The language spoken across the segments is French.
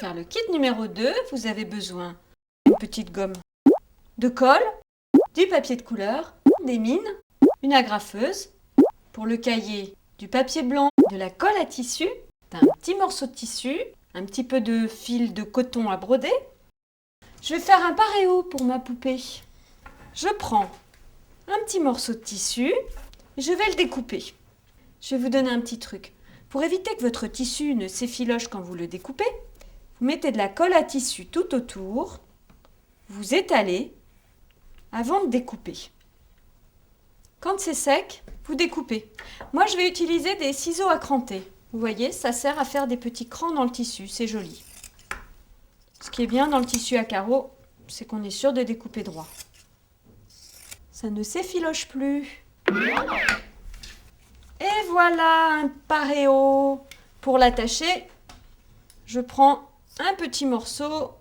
faire le kit numéro 2, vous avez besoin d'une petite gomme de colle, du papier de couleur, des mines, une agrafeuse, pour le cahier, du papier blanc, de la colle à tissu, un petit morceau de tissu, un petit peu de fil de coton à broder. Je vais faire un paréo pour ma poupée. Je prends un petit morceau de tissu et je vais le découper. Je vais vous donner un petit truc. Pour éviter que votre tissu ne s'effiloche quand vous le découpez, vous mettez de la colle à tissu tout autour, vous étalez avant de découper. Quand c'est sec, vous découpez. Moi, je vais utiliser des ciseaux à cranter. Vous voyez, ça sert à faire des petits crans dans le tissu, c'est joli. Ce qui est bien dans le tissu à carreaux, c'est qu'on est sûr de découper droit. Ça ne s'effiloche plus. Et voilà un paréo. Pour l'attacher, je prends un petit morceau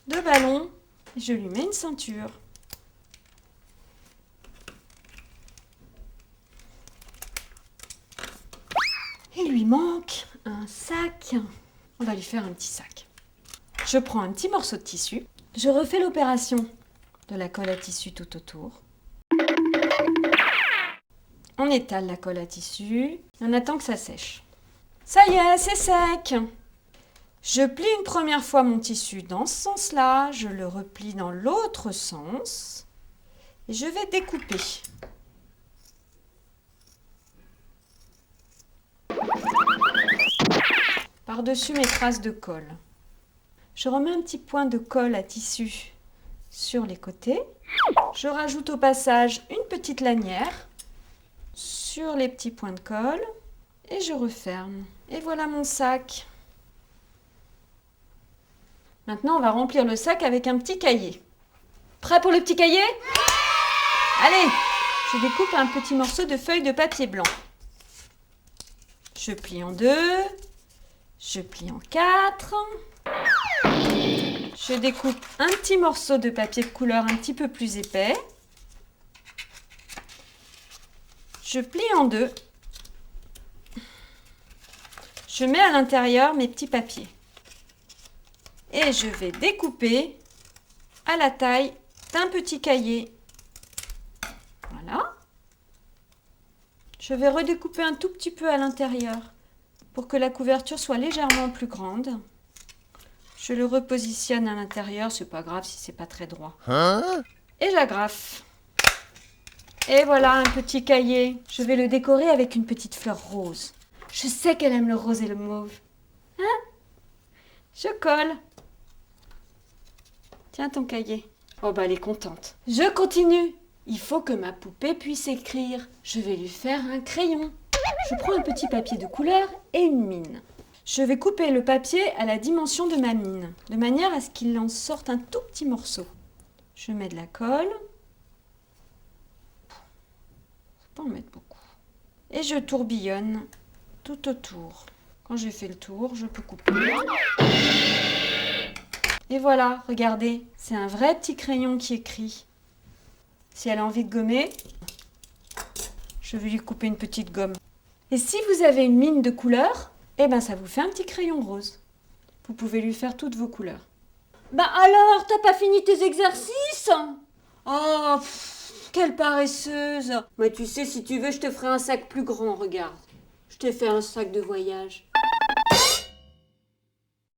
de ballon et je lui mets une ceinture. Il lui manque un sac. On va lui faire un petit sac. Je prends un petit morceau de tissu. Je refais l'opération de la colle à tissu tout autour. On étale la colle à tissu et on attend que ça sèche. Ça y est, c'est sec. Je plie une première fois mon tissu dans ce sens-là. Je le replie dans l'autre sens. Et je vais découper. Par-dessus mes traces de colle. Je remets un petit point de colle à tissu sur les côtés. Je rajoute au passage une petite lanière sur les petits points de colle et je referme. Et voilà mon sac. Maintenant, on va remplir le sac avec un petit cahier. Prêt pour le petit cahier? Allez, je découpe un petit morceau de feuille de papier blanc. Je plie en deux. Je plie en 4. Je découpe un petit morceau de papier de couleur un petit peu plus épais. Je plie en 2. Je mets à l'intérieur mes petits papiers. Et je vais découper à la taille d'un petit cahier. Voilà. Je vais redécouper un tout petit peu à l'intérieur pour que la couverture soit légèrement plus grande. Je le repositionne à l'intérieur, c'est pas grave si c'est pas très droit. Et j'agrafe. Et voilà un petit cahier. Je vais le décorer avec une petite fleur rose. Je sais qu'elle aime le rose et le mauve. Hein? Je colle. Tiens ton cahier. Oh bah elle est contente. Je continue. Il faut que ma poupée puisse écrire. Je vais lui faire un crayon. Je prends un petit papier de couleur et une mine. Je vais couper le papier à la dimension de ma mine, de manière à ce qu'il en sorte un tout petit morceau. Je mets de la colle. Faut pas en mettre beaucoup. Et je tourbillonne tout autour. Quand j'ai fait le tour, je peux couper. Et voilà, regardez, c'est un vrai petit crayon qui écrit. Si elle a envie de gommer, je vais lui couper une petite gomme. Et si vous avez une mine de couleur, eh ben ça vous fait un petit crayon rose. Vous pouvez lui faire toutes vos couleurs. Bah alors, t'as pas fini tes exercices? Oh, quelle paresseuse. Mais tu sais, si tu veux, je te ferai un sac plus grand, regarde. Je t'ai fait un sac de voyage.